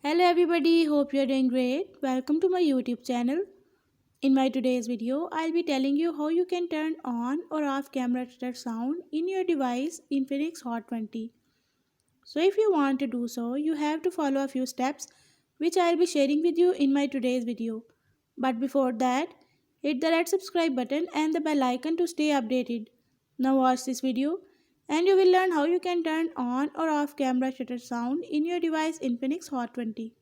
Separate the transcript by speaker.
Speaker 1: Hello everybody, hope you're doing great. Welcome to my YouTube channel. In my today's video, I'll be telling you how you can turn on or off camera shutter sound in your device Infinix Hot 20. So if you want to do so, you have to follow a few steps which I'll be sharing with you in my today's video. But before that, hit the red subscribe button and the bell icon to stay updated. Now watch this video and you will learn how you can turn on or off camera shutter sound in your device Infinix Hot 20.